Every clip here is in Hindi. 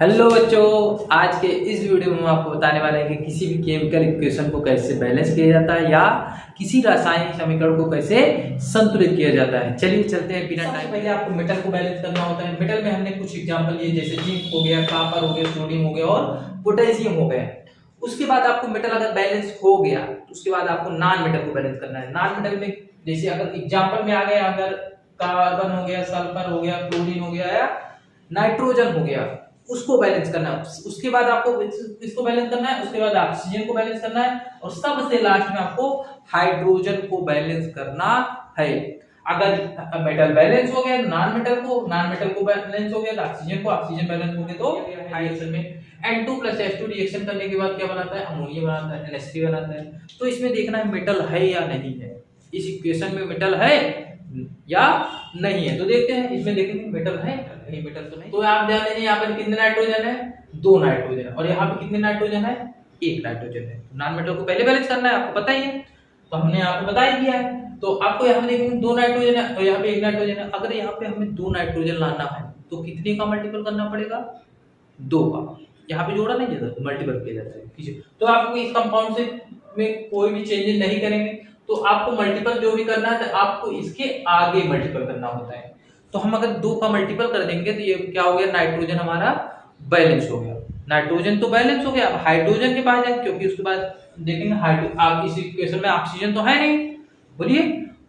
हेलो बच्चों, आज के इस वीडियो में हम आपको बताने वाले हैं कि किसी भी केमिकल इक्वेशन को कैसे बैलेंस किया जाता है या किसी रासायनिक समीकरण को कैसे संतुलित किया जाता है। चलिए चलते हैं बिना टाइम। पहले आपको मेटल को बैलेंस करना होता है। मेटल में हमने कुछ एग्जांपल लिए, जैसे जिंक हो गया, कॉपर हो गया, सोडियम हो गया और पोटेशियम हो गया। उसके बाद आपको मेटल अगर बैलेंस हो गया तो उसके बाद आपको नॉन मेटल को बैलेंस करना है। नॉन मेटल में जैसे अगर एग्जाम्पल में आ गया, अगर कार्बन हो गया, सल्फर हो गया, क्लोरीन हो गया या नाइट्रोजन हो गया, उसको बैलेंस करना है। उसके बाद आपको इसको बैलेंस करना है, उसके बाद ऑक्सीजन को बैलेंस करना है और सबसे लास्ट में आपको हाइड्रोजन को बैलेंस करना है। अगर मेटल बैलेंस हो गया नॉन मेटल को बैलेंस हो गया, ऑक्सीजन बैलेंस हो गया तो हाइड्रोजन में N2+H2 रिएक्शन करने के बाद क्या बनाता है? अमोनिया बनाता है, NH3 बनाता है। तो इसमें देखना है मेटल है या नहीं है, इस इक्वेशन में मेटल है या नहीं है। तो देखते हैं, इसमें देखेंगे मेटल है नहीं, मेटल तो नहीं। तो आप ध्यान देंगे यहाँ पर कितने नाइट्रोजन है? 2 नाइट्रोजन। और यहाँ पे कितने नाइट्रोजन है? 1 नाइट्रोजन है। तो नॉन मेटल को पहले बैलेंस करना है, आपको पता ही है, तो हमने यहाँ पे बता ही दिया है। तो आपको यहाँ देखेंगे 2 नाइट्रोजन है और यहाँ पे 1 नाइट्रोजन है। अगर यहाँ पे हमें 2 नाइट्रोजन लाना है तो कितने का मल्टीपल करना पड़ेगा? 2 का। यहाँ पे जोड़ा नहीं जाता, मल्टीपल किया जाता है। तो आपको इस कंपाउंड से में कोई भी चेंजेस नहीं करेंगे, तो आपको मल्टीपल जो भी करना है तो आपको इसके आगे मल्टीपल करना होता है। तो हम अगर 2 का मल्टीपल कर देंगे तो ये क्या हो गया? नाइट्रोजन हमारा बैलेंस हो गया। नाइट्रोजन तो बैलेंस हो गया। अब हाइड्रोजन के पास जाए, क्योंकि उसके बाद देखेंगे आप इस इक्वेशन में ऑक्सीजन तो है नहीं, बोलिए।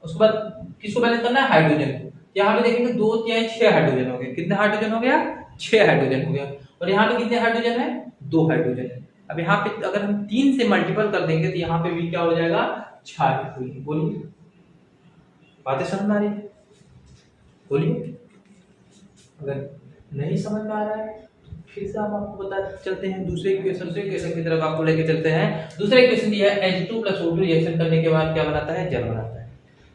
उसके बाद किसको बैलेंस करना है? हाइड्रोजन को। यहाँ पे देखेंगे 2 3 6 हाइड्रोजन हो गए। कितने हाइड्रोजन हो गया? 6 हाइड्रोजन हो गया। और यहाँ पे कितने हाइड्रोजन है? 2 हाइड्रोजन है। अब यहाँ पे अगर हम 3 से मल्टीपल कर देंगे तो यहाँ पे भी क्या हो जाएगा? 6 हुई। बोलिए, बातें समझ में आ रही है? बोलिए। अगर नहीं समझ में आ रहा है फिर से हम आपको बता चलते हैं दूसरे इक्वेशन की तरफ आपको लेके चलते हैं। दूसरा इक्वेशन दिया है H2+O2 रिएक्शन करने के बाद क्या बनाता है? जल बनाता है।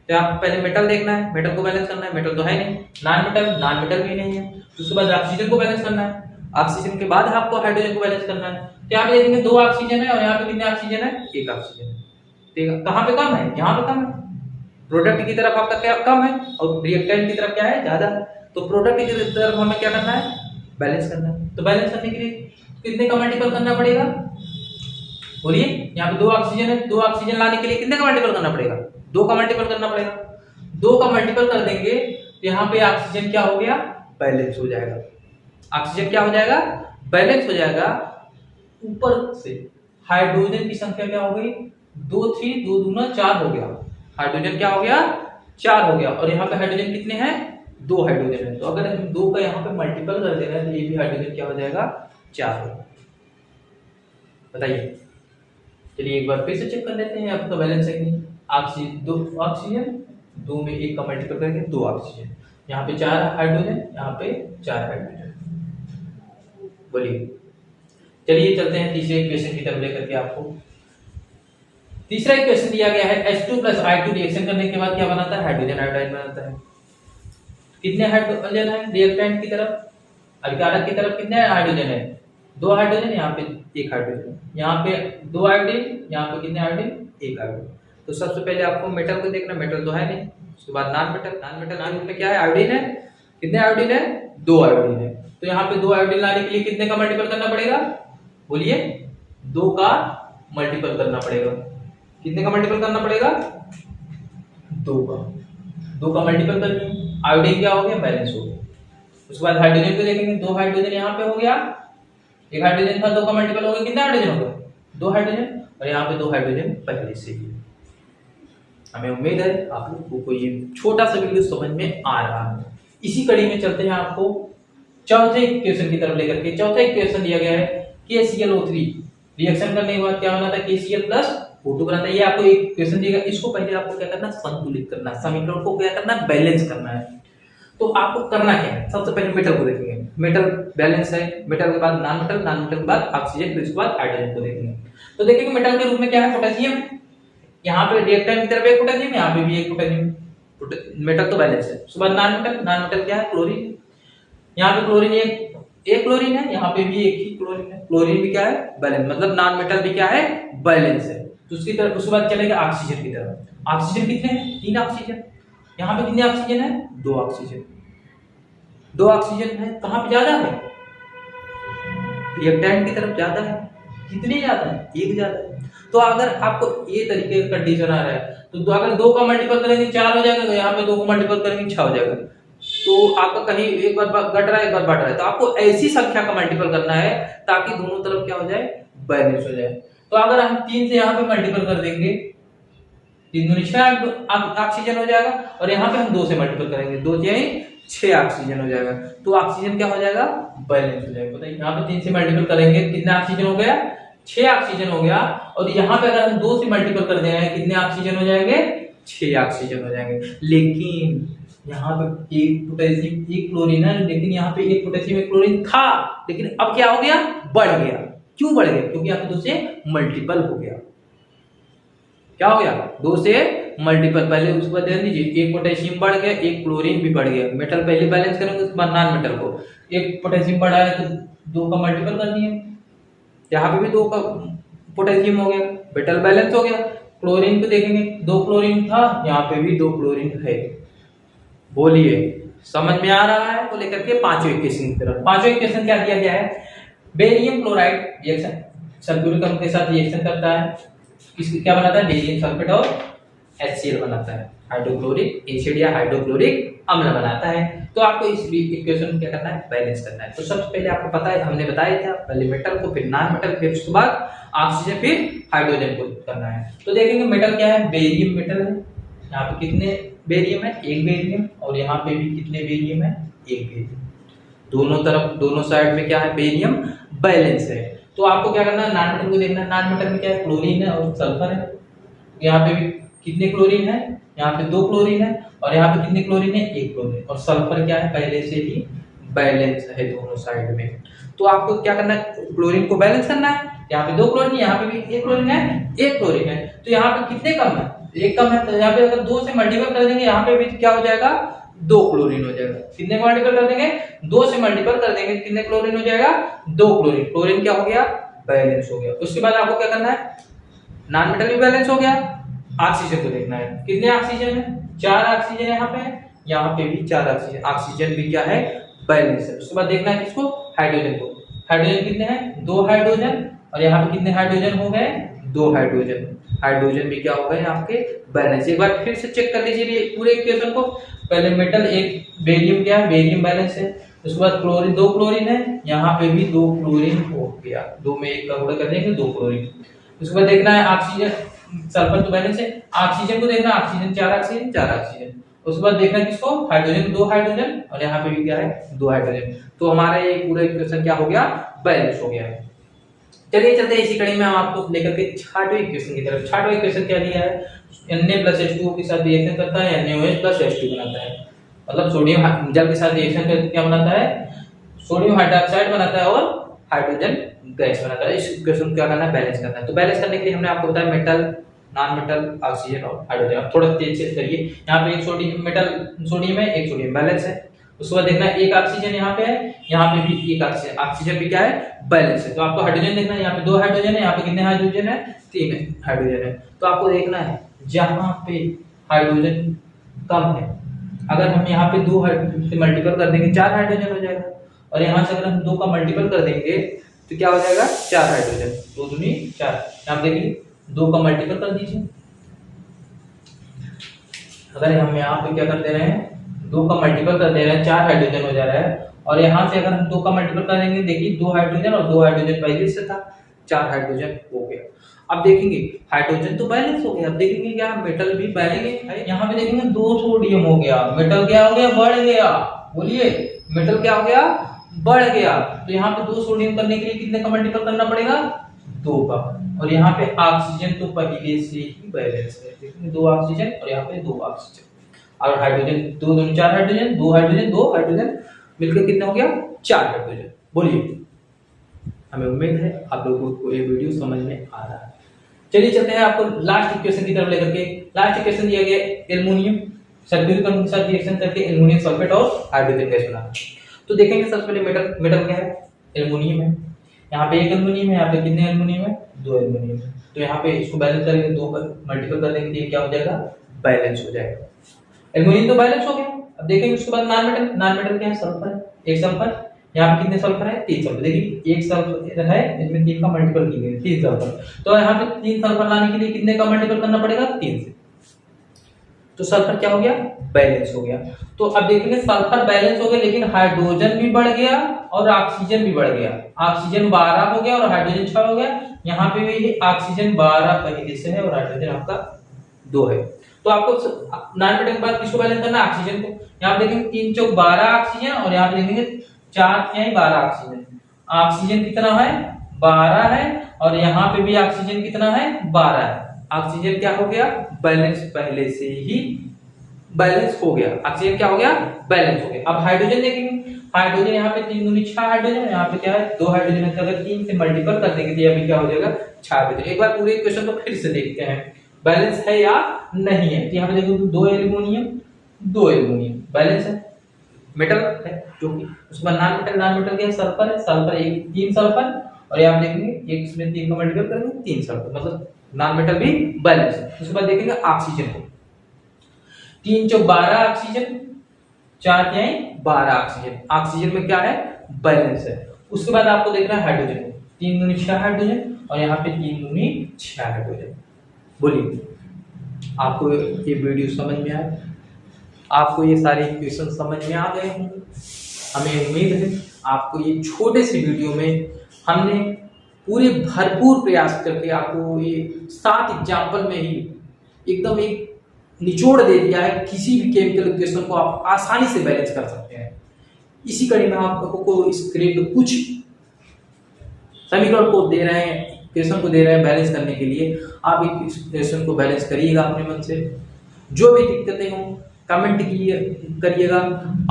तो आपको पहले मेटल देखना है, मेटल को बैलेंस करना है। मेटल तो है नहीं। नॉन मेटल भी नहीं है। तो उसके बाद ऑक्सीजन को बैलेंस करना है। ऑक्सीजन के बाद आपको हाइड्रोजन को बैलेंस करना है। तो यहाँ पे देखेंगे 2 ऑक्सीजन है और यहाँ पे कितने ऑक्सीजन है? 1 ऑक्सीजन है। ठीक है, कहाँ पे कम है? यहाँ पे कम है। प्रोडक्ट की तरफ आपका क्या कम है और रिएक्टेंट की तरफ क्या है? ज्यादा। तो प्रोडक्ट की तरफ हमें क्या करना है? बैलेंस करना है। तो बैलेंस करने के लिए कितने का मल्टीपल करना पड़ेगा? बोलिए। यहाँ पे 2 ऑक्सीजन है, 2 ऑक्सीजन लाने के लिए कितने का मल्टीपल करना पड़ेगा? 2 का मल्टीपल करना पड़ेगा। 2 का मल्टीपल कर देंगे तो यहाँ पे ऑक्सीजन क्या हो गया? बैलेंस हो जाएगा। ऑक्सीजन क्या हो जाएगा? बैलेंस हो जाएगा। ऊपर से हाइड्रोजन की संख्या क्या हो गई? 2 3 2 दूना 4 हो गया। हाइड्रोजन क्या हो गया? 4 हो गया। और यहाँ पे हाइड्रोजन कितने हैं? 2 हाइड्रोजन है। तो अगर हम 2 का यहाँ पे मल्टीपल कर देना है तो ये भी हाइड्रोजन क्या हो जाएगा? 4 होगा। बताइए। चलिए एक बार फिर से चेक कर लेते हैं आपका बैलेंस है कि नहीं। ऑक्सीजन 2 में 1 का मल्टीपल करेंगे 2 ऑक्सीजन। यहाँ पे 4 हाइड्रोजन, यहाँ पे 4 हाइड्रोजन। बोलिए। चलिए चलते हैं तीसरे इक्वेशन की तरफ लेकर के आपको। तीसरा इक्वेशन दिया गया है H2+I2 रिएक्शन करने के बाद क्या बनाता है? हाइड्रोजन आयोडाइड बनाता है। कितने हाइड्रोजन है रिएक्टेंट की तरफ? अभिकारक की तरफ कितने हाइड्रोजन है? 2 हाइड्रोजन। यहाँ पे 1 हाइड्रोजन, यहाँ पे 2 आयोडीन, यहाँ पे कितने आयोडीन? 1 आयोडीन। तो सबसे पहले आपको मेटल को देखना, मेटल तो है नहीं। उसके बाद नॉन मेटल में क्या है? आयोडीन है। कितने आयोडीन है? 2 आयोडीन है। तो यहाँ पे 2 आयोडीन लाने के लिए कितने का मल्टीपल करना पड़ेगा? बोलिए। 2 का मल्टीपल करना पड़ेगा। कितने का मल्टीपल करना पड़ेगा? 2 का। 2 का मल्टीपल कर दिए। आयोडीन क्या हो गया? बैलेंस हो गया। उसके बाद हाइड्रोजन को देखेंगे। 2 हाइड्रोजन यहाँ पे हो गया। 1 हाइड्रोजन था, 2 का मल्टीपल हो गया। कितने हाइड्रोजन हो गए? 2 हाइड्रोजन। और यहाँ पे 2 हाइड्रोजन पहले से ही। हमें उम्मीद है आप लोगों को ये छोटा सा वीडियो समझ में आ रहा है। इसी कड़ी में चलते हैं आपको चौथे इक्वेशन की तरफ लेकर के। चौथा इक्वेशन दिया गया है KClO3 रिएक्शन करने के बाद क्या बनाता है? KCl+O2 बनाता है। ये आपको एक इक्वेशन दिएगा, इसको पहले आपको क्या करना है? संतुलित करना है। समीकरण को क्या करना है? बैलेंस करना है। तो आपको करना क्या है? सबसे पहले मेटल को देखेंगे। मेटल बैलेंस है। मेटल के बाद नॉन मेटल के बाद ऑक्सीजन, फिर उसके बाद हाइड्रोजन को देखेंगे। तो देखेंगे मेटल के रूप में क्या है? पोटेशियम। यहाँ पे रिएक्टेंट की तरफ 1 पोटेशियम, यहाँ पे भी 1 पोटेशियम। मेटल तो बैलेंस है। उसके बाद नॉन मेटल क्या है? क्लोरीन। यहाँ पे क्लोरीन एक क्लोरीन है, यहाँ पे भी 1 ही क्लोरीन है। क्लोरीन भी क्या है? बैलेंस। मतलब नॉन मेटल भी क्या है? बैलेंस है। तो उसकी तरफ उसके बाद चलेगा ऑक्सीजन की तरफ। ऑक्सीजन कितने हैं? 3 ऑक्सीजन। यहाँ पे कितने ऑक्सीजन है? 2 ऑक्सीजन। 2 ऑक्सीजन है। कहाँ पे ज्यादा है? रिएक्टेंट की तरफ ज्यादा है, कितने ज्यादा है, एक ज्यादा है। तो अगर आपको ये तरीके का कंडीशन आ रहा है तो अगर 2 का मल्टीपल करेंगे 4 हो जाएगा, तो यहाँ पे 2 को मल्टीपल करेंगे 6 हो जाएगा। तो आपका कहीं एक बार घट रहा है एक बार बढ़ रहा है, तो आपको ऐसी संख्या का मल्टीपल करना है ताकि दोनों तरफ क्या हो जाए, बैलेंस हो जाए। तो अगर हम 3 से यहाँ पे मल्टीपल कर देंगे, 3 दूनी 6 ऑक्सीजन हो जाएगा, और यहाँ पे हम 2 से मल्टीपल करेंगे, 2 यानी 6 ऑक्सीजन हो जाएगा। तो ऑक्सीजन क्या हो जाएगा, बैलेंस हो जाएगा। बताइए यहाँ पे 3 से मल्टीपल करेंगे कितना ऑक्सीजन हो गया, 6 ऑक्सीजन हो गया। और यहाँ पे अगर हम 2 से मल्टीपल कर देंगे कितने ऑक्सीजन हो जाएंगे, 6 ऑक्सीजन हो जाएंगे। लेकिन यहाँ पे एक पोटेशियम एक क्लोरीन है, लेकिन यहाँ पे एक पोटेशियम एक क्लोरीन था, लेकिन अब क्या हो गया, बढ़ गया। क्यों बढ़ गया, क्योंकि यहाँ पे 2 से मल्टीपल हो गया। क्या हो गया, 2 से मल्टीपल। पहले उसके बाद ध्यान दीजिए, एक पोटेशियम बढ़ गया, एक क्लोरीन भी बढ़ गया। मेटल पहले बैलेंस करेंगे, उसके बाद नॉन मेटल को। एक पोटेशियम बढ़ा है तो 2 का मल्टीपल कर दिए, यहाँ पे भी 2 का पोटेशियम हो गया, मेटल बैलेंस हो गया। क्लोरीन को देखेंगे, 2 क्लोरीन था, यहाँ पे भी 2 क्लोरीन है। बोलिए समझ में आ रहा है। तो लेकर के पांचवें इक्वेशन की तरफ। पांचवें इक्वेशन क्या दिया गया है, बेरियम क्लोराइड रिएक्शन सल्फ्यूरिक अम्ल के साथ रिएक्शन करता है, किसकी क्या बनाता है, बेरियम सल्फेट और HCl बनाता है, हाइड्रोक्लोरिक एसिड या हाइड्रोक्लोरिक अम्ल बनाता है। तो आपको इस इक्वेशन क्या करना है, बैलेंस करना है। तो सबसे पहले आपको पता है, हमने बताया था, पहले मेटल को, फिर नॉन मेटल, फिर उसके बाद ऑक्सीजन, फिर हाइड्रोजन को करना है। तो देखेंगे मेटल क्या है, बेरियम मेटल है। यहाँ पे कितने बेरियम है, एक बेरियम, और यहाँ पे भी कितने बेरियम है, एक बेरियम। दोनों तरफ, दोनों साइड में क्या है, बेरियम बैलेंस है। तो आपको क्या करना है, नॉन मेटल को देखना है। नॉन मेटल में क्या है, क्लोरीन है और सल्फर है। यहाँ पे भी कितने क्लोरीन है, यहाँ पे 2 क्लोरीन है, और यहाँ पे कितने क्लोरीन है, 1 क्लोरीन। और सल्फर क्या है, पहले से ही बैलेंस है दोनों साइड में। तो आपको क्या करना है, क्लोरीन को बैलेंस करना है। यहाँ पे 2 क्लोरीन, यहाँ पे भी 1 क्लोरीन है, 1 क्लोरीन है। तो यहाँ पे कितने कम है, 1 कम है। तो यहाँ पे अगर 2 से मल्टीपल कर देंगे, यहाँ पे भी क्या हो जाएगा, 2 क्लोरीन हो जाएगा। कितने को मल्टीपल कर देंगे, 2 से मल्टीपल कर देंगे, कितने क्लोरीन हो जाएगा, 2 क्लोरीन। क्लोरीन क्या हो गया, बैलेंस हो गया। उसके बाद आपको क्या करना है, नॉन मेटल भी बैलेंस हो गया। ऑक्सीजन को देखना है, कितने ऑक्सीजन है, 4 ऑक्सीजन यहाँ पे है, यहाँ पे भी 4 ऑक्सीजन। ऑक्सीजन भी क्या है, बैलेंस है। उसके बाद देखना है किसको, हाइड्रोजन को। हाइड्रोजन कितने हैं, 2 हाइड्रोजन, और यहाँ पे कितने हाइड्रोजन हो गए, 2 हाइड्रोजन। हाइड्रोजन भी क्या हो गए आपके, बैलेंस। एक बार फिर से चेक कर लीजिए पूरे इक्वेशन को। पहले मेटल, एक बेरियम, क्या है, बेरियम बैलेंस है। उसके बाद क्लोरीन, 2 क्लोरीन है, यहाँ पे भी 2 क्लोरीन हो गया। 2 में 1 का गुणा कर देंगे, 2 क्लोरीन। उसके बाद देखना है ऑक्सीजन, सल्फर तो बैलेंस है। ऑक्सीजन को देखना, ऑक्सीजन 4 ऑक्सीजन, 4 ऑक्सीजन। उसके बाद देखना किसको, हाइड्रोजन, 2 हाइड्रोजन, और यहाँ पे भी क्या है, 2 हाइड्रोजन। तो हमारा ये पूरा इक्वेशन क्या हो गया, बैलेंस हो गया है। चलिए चलते हैं इसी कड़ी में हम आपको लेकर के छठवें इक्वेशन की तरफ। छठवां इक्वेशन क्या दिया है, Na+H2O के साथ रिएक्शन करता है, NaOH+H2 बनाता है। मतलब सोडियम जल के साथ रिएक्शन करके क्या बनाता है, सोडियम हाइड्रोक्साइड बनाता है और हाइड्रोजन गैस बनाता है। इस इक्वेशन को क्या करना है, बैलेंस करना है। तो बैलेंस करने के लिए हमने आपको बताया मेटल, नॉन मेटल, ऑक्सीजन और हाइड्रोजन। अब थोड़ा तेज से करिए, यहाँ पे एक सोडियम, मेटल सोडियम है, एक सोडियम बैलेंस है। उसके बाद देखना एक ऑक्सीजन यहाँ पे है, यहाँ पे भी एक ऑक्सीजन। ऑक्सीजन भी क्या है, बैलेंस है। तो आपको हाइड्रोजन देखना है, यहाँ पे 2 हाइड्रोजन है, यहाँ पे कितने हाइड्रोजन है, 3 हाइड्रोजन है। तो आपको देखना है जहाँ पे हाइड्रोजन कम है, अगर हम यहाँ पे 2 से मल्टीपल कर देंगे 4 हाइड्रोजन हो जाएगा, और यहाँ से अगर हम 2 का मल्टीपल कर देंगे तो क्या हो जाएगा, 4 हाइड्रोजन। 2 दूनी 4, यहाँ देखिए 2 का मल्टीपल कर दीजिए। अगर हम यहाँ पे क्या कर दे रहे हैं, 2 का मल्टीपल कर दे रहे हैं, 4 हाइड्रोजन हो जा रहा है। और यहाँ से अगर हम 2 का मल्टीपल कर देंगे, देखिए 2 हाइड्रोजन और 2 हाइड्रोजन पहले से था, 4 हाइड्रोजन हो गया। अब देखेंगे हाइड्रोजन तो बैलेंस हो गया। अब देखेंगे क्या, मेटल भी बैलेंस है। यहाँ पे देखेंगे 2 सोडियम हो गया, मेटल क्या हो गया, बढ़ गया। बोलिए मेटल क्या हो गया, बढ़ गया। तो यहाँ पे 2 सोडियम करने के लिए कितने का मल्टीपल करना पड़ेगा, 2 का। और यहाँ पे ऑक्सीजन तो पहले से ही बैलेंस है, देखेंगे 2 ऑक्सीजन और यहाँ पे 2 ऑक्सीजन। और हाइड्रोजन 2 दूनी 4 हाइड्रोजन, 2 हाइड्रोजन 2 हाइड्रोजन मिलकर कितना हो गया, 4 हाइड्रोजन। बोलिए, हमें उम्मीद है आप लोगों को ये वीडियो समझ में आ रहा है। चलिए चलते हैं आपको लास्ट इक्वेशन की तरफ लेकर के। लास्ट इक्वेशन दिया गया एल्युमिनियम सल्फ्यूरिक अम्ल के साथ रिएक्शन करके एल्युमिनियम सल्फेट और हाइड्रोजन गैस बनाना। तो देखेंगे सबसे पहले मेटल क्या है, एल्युमिनियम है। यहाँ पे एक एल्युमिनियम है, यहाँ पे कितने एल्युमिनियम है, 2 एल्युमिनियम है। तो यहाँ पे इसको बैलेंस करेंगे, 2 पर मल्टीपल कर देंगे, क्या हो जाएगा, बैलेंस हो जाएगा। एल्युमिनियम तो बैलेंस हो गया। अब देखेंगे उसके बाद नॉन मेटल क्या है, सल्फर, एक सल्फर, यहाँ पे कितने सल्फर है? 3 सल्फर। देखिए एक सल्फर है, इसमें 3 का मल्टीपल की गई 3 सल्फर, तो यहाँ पे 3 सल्फर लाने के लिए कितने का मल्टीपल करना पड़ेगा? 3 से। तो सल्फर क्या हो गया? बैलेंस हो गया। तो अब देखेंगे सल्फर बैलेंस हो गया, लेकिन हाइड्रोजन भी बढ़ गया और ऑक्सीजन भी बढ़ गया। ऑक्सीजन 12 हो गया और हाइड्रोजन 6 हो गया। यहाँ पे भी ऑक्सीजन 12 पहले से है और हाइड्रोजन आपका 2 है। तो आपको नॉनमेटल के बाद किसको बैलेंस करना है? ऑक्सीजन को। यहाँ पे देखेंगे 3 चौक 12 ऑक्सीजन और यहाँ पे देखेंगे 4 या 12 ऑक्सीजन। ऑक्सीजन कितना है? 12 है और यहाँ पे भी ऑक्सीजन कितना है? 12 है। ऑक्सीजन क्या हो गया? बैलेंस पहले से ही बैलेंस हो गया। ऑक्सीजन क्या हो गया? बैलेंस हो गया। अब हाइड्रोजन देखेंगे, हाइड्रोजन यहाँ पे 3 दूनी 6 हाइड्रोजन, यहाँ पे क्या है? 2 हाइड्रोजन है। अगर 3 से मल्टीपल कर देंगे तो ये भी क्या हो जाएगा? 6 हाइड्रोजन। एक बार पूरे इक्वेशन को फिर से देखते हैं, बैलेंस है या नहीं है। तो यहाँ पे देखो 2 एल्युमिनियम 2 एल्युमिनियम बैलेंस है, मेटल है जो कि उसके बाद नॉन मेटल, नॉन मेटल क्या है? सल्फर है, सल्फर एक 3 सल्फर और यहाँ देखेंगे एक इसमें 3 का मल्टीपल करेंगे 3 सल्फर, मतलब नॉन मेटल भी बैलेंस है। उसके बाद देखेंगे ऑक्सीजन को, 3 चौक 12 ऑक्सीजन, 4 तिहाई 12 ऑक्सीजन। ऑक्सीजन में क्या है? बैलेंस है। उसके बाद आपको देखना है हाइड्रोजन को, 3 दूनी 6 हाइड्रोजन और यहाँ पे 3 दूनी 6 हाइड्रोजन। बोलिए आपको ये वीडियो समझ में आया? आपको ये सारे इक्वेशन समझ में आ गए होंगे। हमें उम्मीद है आपको ये छोटे से वीडियो में हमने पूरे भरपूर प्रयास करके आपको ये 7 एग्जाम्पल में ही एकदम एक निचोड़ दे दिया है। किसी भी केमिकल इक्वेशन को आप आसानी से बैलेंस कर सकते हैं। इसी कड़ी में आपको स्क्रीन पे कुछ समीकरण को दे रहे हैं, इक्वेशन को दे रहे हैं बैलेंस करने के लिए। आप इस इक्वेशन को बैलेंस करिएगा अपने मन से। जो भी दिक्कतें हों कमेंट करिएगा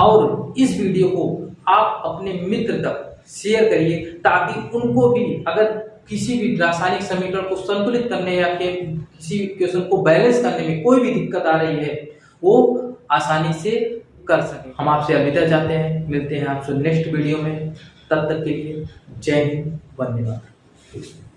और इस वीडियो को आप अपने मित्र तक शेयर करिए, ताकि उनको भी अगर किसी भी रासायनिक समीकरण को संतुलित करने या किसी इक्वेशन को बैलेंस करने में कोई भी दिक्कत आ रही है वो आसानी से कर सके। हम आपसे अलविदा चाहते हैं, मिलते हैं आपसे नेक्स्ट वीडियो में। तब तक के लिए जय हिंद, वंदे मातरम।